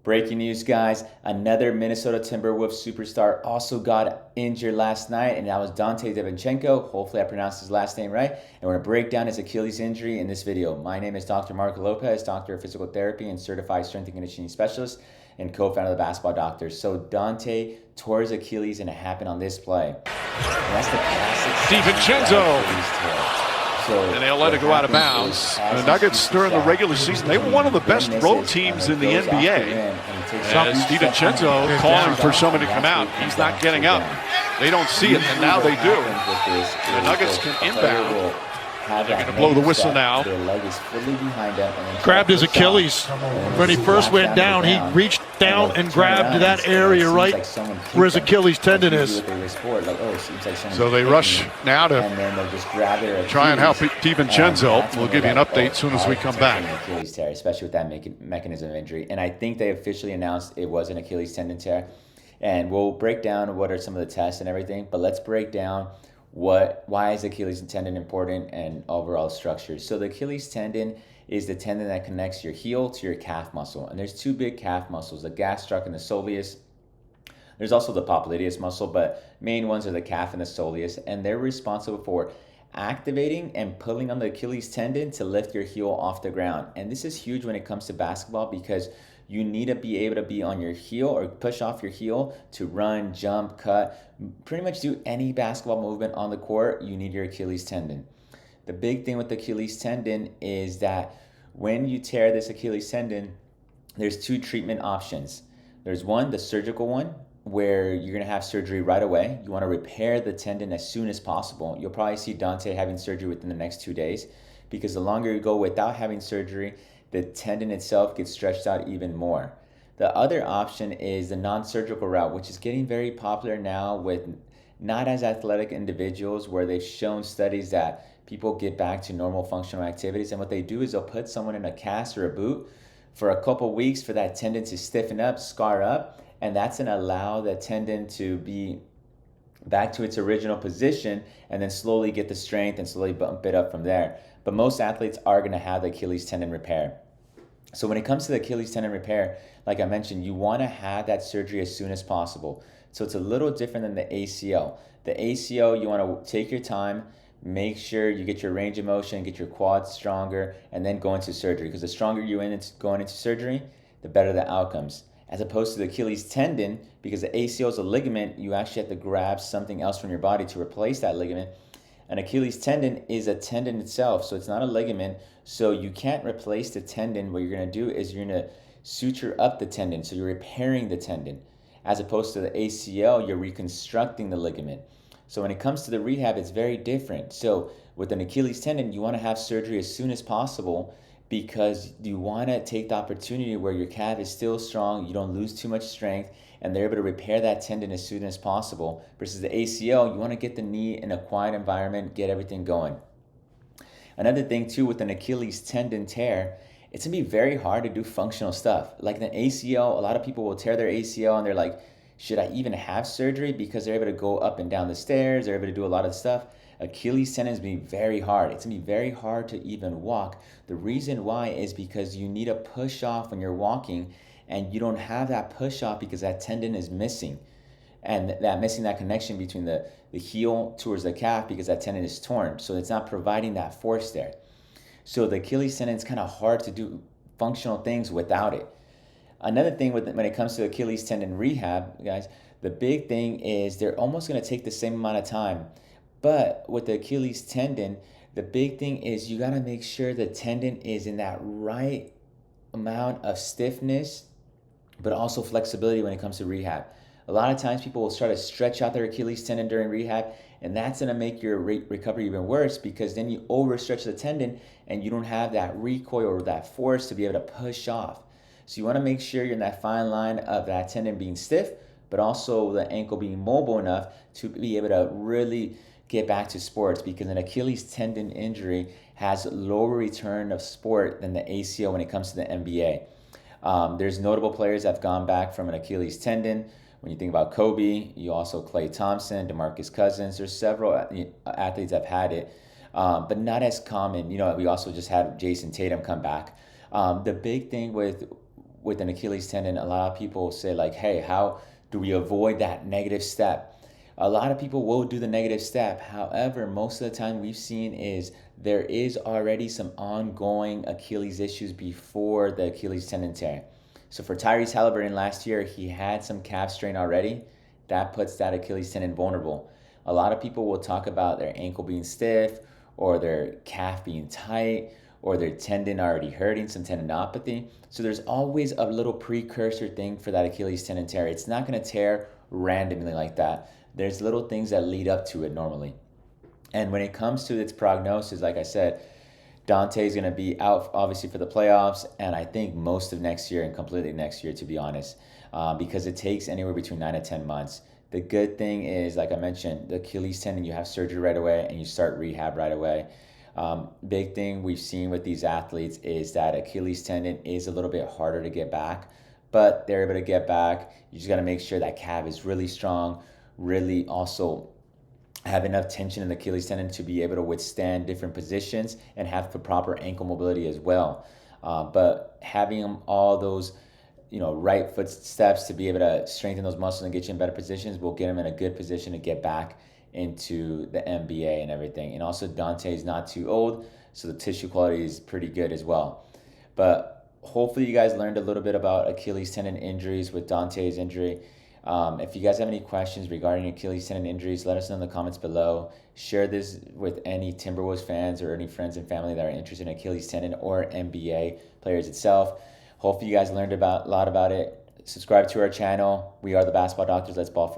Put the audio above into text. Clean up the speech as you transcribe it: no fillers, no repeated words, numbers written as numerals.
Breaking news, guys. Another Minnesota Timberwolves superstar also got injured last night, and that was Donte DiVincenzo. Hopefully I pronounced his last name right. And we're going to break down his Achilles injury in this video. My name is Dr. Marco Lopez, Doctor of Physical Therapy and Certified Strength and Conditioning Specialist, and co-founder of the Basketball Doctors. So Donte tore his Achilles, and it happened on this play. And that's the classic DiVincenzo. And they'll let it go out of bounds. The Nuggets during the regular season, they were one of the best road teams in the NBA. As DiVincenzo calling for someone to come out, he's not getting up. They don't see it, and now they do. The Nuggets can inbound. They're going to blow the whistle now. Grabbed his Achilles. When he first went down, he reached down and grabbed that area right where his Achilles tendon is. So they rush now to try and help DiVincenzo. We'll give you an update as soon as we come back. Achilles tear, especially with that mechanism of injury. And I think they officially announced it was an Achilles tendon tear. And we'll break down what are some of the tests and everything. But let's break down why is Achilles tendon important and overall structure. So the Achilles tendon is the tendon that connects your heel to your calf muscle. And there's two big calf muscles, the gastroc and the soleus. There's also the popliteus muscle, but main ones are the calf and the soleus, and they're responsible for activating and pulling on the Achilles tendon to lift your heel off the ground. And this is huge when it comes to basketball because you need to be able to be on your heel or push off your heel to run, jump, cut, pretty much do any basketball movement on the court. You need your Achilles tendon. The big thing with the Achilles tendon is that when you tear this Achilles tendon, there's two treatment options. There's one, the surgical one, where you're going to have surgery right away. You want to repair the tendon as soon as possible. You'll probably see Donte having surgery within the next 2 days because the longer you go without having surgery, the tendon itself gets stretched out even more. The other option is the non-surgical route, which is getting very popular now with not as athletic individuals, where they've shown studies that people get back to normal functional activities. And what they do is they'll put someone in a cast or a boot for a couple weeks for that tendon to stiffen up, scar up, and that's going to allow the tendon to be back to its original position and then slowly get the strength and slowly bump it up from there. But most athletes are going to have the Achilles tendon repair. So when it comes to the Achilles tendon repair, like I mentioned, you want to have that surgery as soon as possible. So it's a little different than the ACL. The ACL, you want to take your time, make sure you get your range of motion, get your quads stronger, and then go into surgery. Because the stronger you're going into surgery, the better the outcomes. As opposed to the Achilles tendon, because the ACL is a ligament, you actually have to grab something else from your body to replace that ligament. An Achilles tendon is a tendon itself, so it's not a ligament. So you can't replace the tendon. What you're going to do is you're going to suture up the tendon. So you're repairing the tendon. As opposed to the ACL, you're reconstructing the ligament. So when it comes to the rehab, it's very different. So with an Achilles tendon, you want to have surgery as soon as possible because you want to take the opportunity where your calf is still strong, you don't lose too much strength, and they're able to repair that tendon as soon as possible. Versus the ACL, you want to get the knee in a quiet environment, get everything going. Another thing too with an Achilles tendon tear, it's going to be very hard to do functional stuff. Like the ACL, a lot of people will tear their ACL and they're like, should I even have surgery? Because they're able to go up and down the stairs, they're able to do a lot of stuff. Achilles tendon is going to be very hard. It's going to be very hard to even walk. The reason why is because you need a push off when you're walking, and you don't have that push off because that tendon is missing. And that connection between the heel towards the calf because that tendon is torn. So it's not providing that force there. So the Achilles tendon is kind of hard to do functional things without it. Another thing when it comes to Achilles tendon rehab, guys, the big thing is they're almost going to take the same amount of time. But with the Achilles tendon, the big thing is you got to make sure the tendon is in that right amount of stiffness, but also flexibility when it comes to rehab. A lot of times people will try to stretch out their Achilles tendon during rehab, and that's going to make your recovery even worse because then you overstretch the tendon and you don't have that recoil or that force to be able to push off. So you want to make sure you're in that fine line of that tendon being stiff, but also the ankle being mobile enough to be able to really get back to sports, because an Achilles tendon injury has lower return of sport than the ACL when it comes to the NBA. There's notable players that have gone back from an Achilles tendon. When you think about Kobe, you also Klay Thompson, DeMarcus Cousins. There's several athletes that have had it, but not as common. We also just had Jason Tatum come back. The big thing with with an Achilles tendon, a lot of people say like, hey, how do we avoid that negative step? A lot of people will do the negative step. However, most of the time we've seen is there is already some ongoing Achilles issues before the Achilles tendon tear. So for Tyrese Halliburton last year, he had some calf strain already. That puts that Achilles tendon vulnerable. A lot of people will talk about their ankle being stiff or their calf being tight or their tendon already hurting, some tendinopathy. So there's always a little precursor thing for that Achilles tendon tear. It's not going to tear randomly like that. There's little things that lead up to it normally. And when it comes to its prognosis, like I said, Donte is going to be out obviously for the playoffs, and I think most of next year and completely next year, to be honest, because it takes anywhere between 9 to 10 months. The good thing is, like I mentioned, the Achilles tendon, you have surgery right away and you start rehab right away. Big thing we've seen with these athletes is that Achilles tendon is a little bit harder to get back, but they're able to get back. You just got to make sure that calf is really strong, really also have enough tension in the Achilles tendon to be able to withstand different positions and have the proper ankle mobility as well. But having all those, right foot steps to be able to strengthen those muscles and get you in better positions will get them in a good position to get back into the NBA and everything. And also Donte is not too old, so the tissue quality is pretty good as well. But hopefully you guys learned a little bit about Achilles tendon injuries with Donte's injury. If you guys have any questions regarding Achilles tendon injuries, let us know in the comments below. Share this with any Timberwolves fans or any friends and family that are interested in Achilles tendon or NBA players itself. Hopefully you guys learned a lot about it. Subscribe to our channel. We are the Basketball Doctors. Let's ball for life.